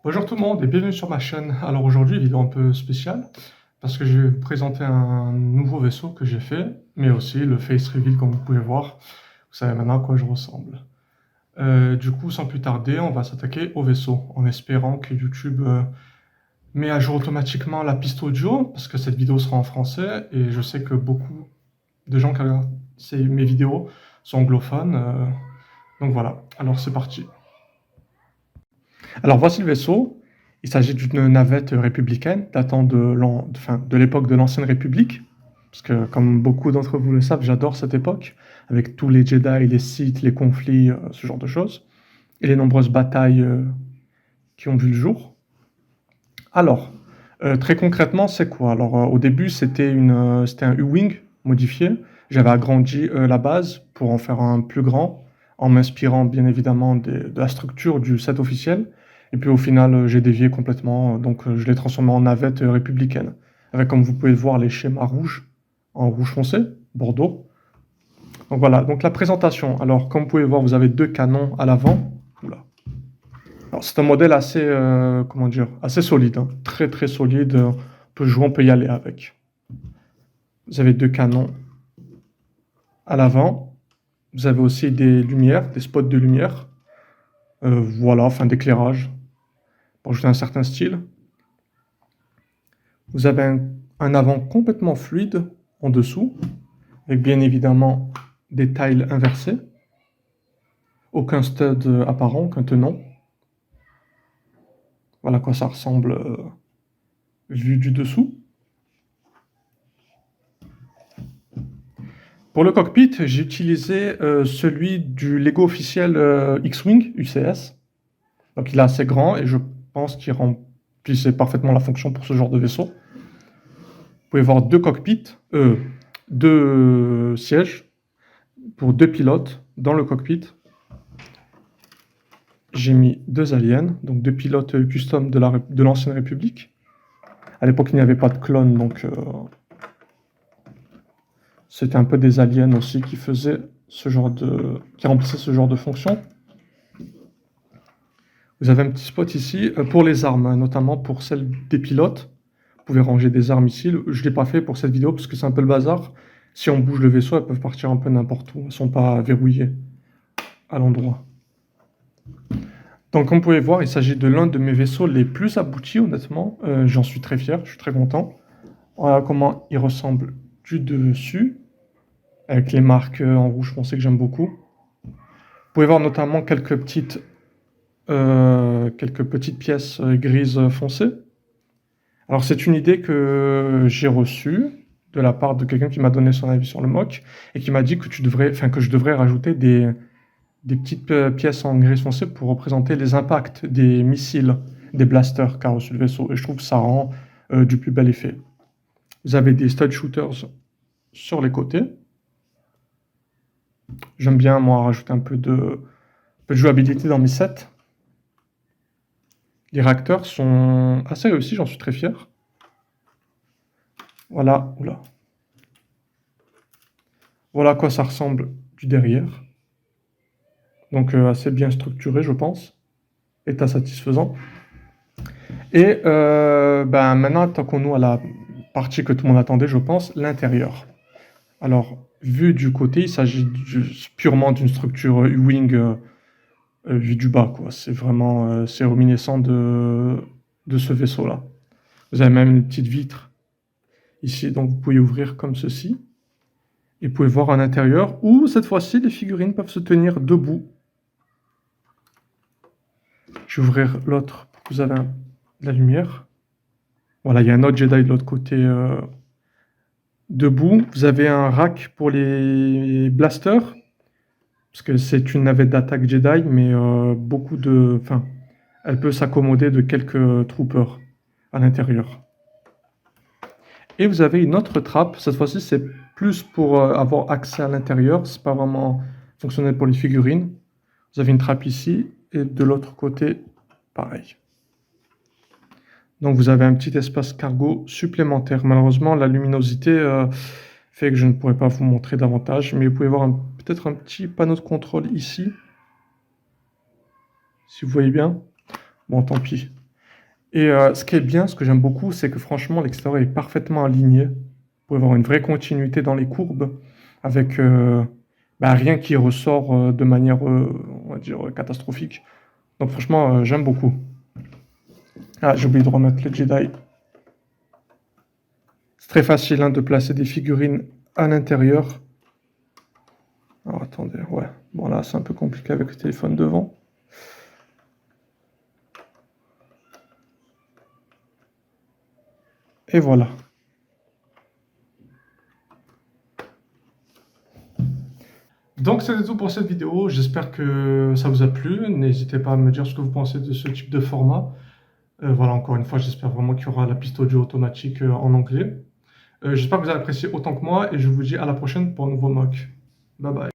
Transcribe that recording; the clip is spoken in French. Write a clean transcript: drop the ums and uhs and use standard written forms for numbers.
Bonjour tout le monde et bienvenue sur ma chaîne. Alors aujourd'hui, vidéo un peu spéciale parce que je vais vous présenter un nouveau vaisseau que j'ai fait, mais aussi le face reveal comme vous pouvez voir. Vous savez maintenant à quoi je ressemble. Du coup, sans plus tarder, on va s'attaquer au vaisseau en espérant que YouTube met à jour automatiquement la piste audio parce que cette vidéo sera en français et je sais que beaucoup de gens qui regardent mes vidéos sont anglophones. Donc voilà, alors c'est parti. Alors voici le vaisseau. Il s'agit d'une navette républicaine datant de l'époque de l'Ancienne République. Parce que, comme beaucoup d'entre vous le savent, j'adore cette époque, avec tous les Jedi, les Sith, les conflits, ce genre de choses, et les nombreuses batailles qui ont vu le jour. Alors, très concrètement, c'est quoi? Alors, au début, c'était un U-Wing modifié. J'avais agrandi la base pour en faire un plus grand, en m'inspirant bien évidemment de la structure du set officiel. Et puis au final, j'ai dévié complètement, donc je l'ai transformé en navette républicaine. Avec, comme vous pouvez le voir, les schémas rouges, en rouge foncé, bordeaux. Donc voilà, donc la présentation. Alors, comme vous pouvez voir, vous avez deux canons à l'avant. Oula. Alors, c'est un modèle assez, comment dire, assez solide, hein. Très très solide. On peut jouer, on peut y aller avec. Vous avez deux canons à l'avant. Vous avez aussi des lumières, des spots de lumière. Voilà, enfin d'éclairage, pour ajouter un certain style. Vous avez un avant complètement fluide en dessous, avec bien évidemment des tiles inversées. Aucun stud apparent, aucun tenant. Voilà à quoi ça ressemble vu du dessous. Pour le cockpit, j'ai utilisé celui du Lego officiel X-Wing UCS. Donc il est assez grand et je pense qu'il remplissait parfaitement la fonction pour ce genre de vaisseau. Vous pouvez voir deux cockpits, deux sièges pour deux pilotes dans le cockpit. J'ai mis deux aliens, donc deux pilotes custom de l'Ancienne République. À l'époque, il n'y avait pas de clones, donc c'était un peu des aliens aussi qui faisaient qui remplissaient ce genre de fonction. Vous avez un petit spot ici pour les armes, notamment pour celles des pilotes. Vous pouvez ranger des armes ici. Je ne l'ai pas fait pour cette vidéo parce que c'est un peu le bazar. Si on bouge le vaisseau, elles peuvent partir un peu n'importe où. Elles ne sont pas verrouillées à l'endroit. Donc comme vous pouvez voir, il s'agit de l'un de mes vaisseaux les plus aboutis, honnêtement. J'en suis très fier, je suis très content. Voilà comment il ressemble du dessus, avec les marques en rouge foncé que j'aime beaucoup. Vous pouvez voir notamment quelques petites pièces grises foncées. Alors c'est une idée que j'ai reçue de la part de quelqu'un qui m'a donné son avis sur le mock et qui m'a dit que je devrais rajouter des petites pièces en gris foncé pour représenter les impacts des missiles, des blasters qu'a reçu le vaisseau. Et je trouve que ça rend du plus bel effet. Vous avez des stud shooters sur les côtés. J'aime bien, moi, rajouter un peu de jouabilité dans mes sets. Les réacteurs sont assez réussis, j'en suis très fier. Voilà, oula. Voilà à quoi ça ressemble du derrière. Donc assez bien structuré, je pense. État satisfaisant. Et maintenant, attaquons-nous à la partie que tout le monde attendait, je pense, l'intérieur. Alors, vu du côté, il s'agit purement d'une structure U-Wing vue du bas, quoi. C'est vraiment c'est reminiscent de ce vaisseau-là. Vous avez même une petite vitre ici, donc vous pouvez ouvrir comme ceci. Et vous pouvez voir un intérieur où, cette fois-ci, les figurines peuvent se tenir debout. Je vais ouvrir l'autre pour que vous avez de la lumière. Voilà, il y a un autre Jedi de l'autre côté debout. Vous avez un rack pour les blasters, parce que c'est une navette d'attaque Jedi, mais elle peut s'accommoder de quelques troopers à l'intérieur. Et vous avez une autre trappe. Cette fois-ci, c'est plus pour avoir accès à l'intérieur. C'est pas vraiment fonctionnel pour les figurines. Vous avez une trappe ici et de l'autre côté, pareil. Donc vous avez un petit espace cargo supplémentaire. Malheureusement, la luminosité fait que je ne pourrais pas vous montrer davantage, mais vous pouvez voir peut-être un petit panneau de contrôle ici. Si vous voyez bien. Bon, tant pis. Et ce qui est bien, ce que j'aime beaucoup, c'est que franchement, l'extérieur est parfaitement aligné. Vous pouvez avoir une vraie continuité dans les courbes avec bah, rien qui ressort de manière, on va dire, catastrophique. Donc franchement, j'aime beaucoup. Ah, j'ai oublié de remettre les Jedi. C'est très facile hein, de placer des figurines à l'intérieur. Alors attendez, ouais. Bon là, c'est un peu compliqué avec le téléphone devant. Et voilà. Donc c'était tout pour cette vidéo, j'espère que ça vous a plu, n'hésitez pas à me dire ce que vous pensez de ce type de format. Voilà, encore une fois, j'espère vraiment qu'il y aura la piste audio automatique en anglais. J'espère que vous avez apprécié autant que moi et je vous dis à la prochaine pour un nouveau mock. Bye bye.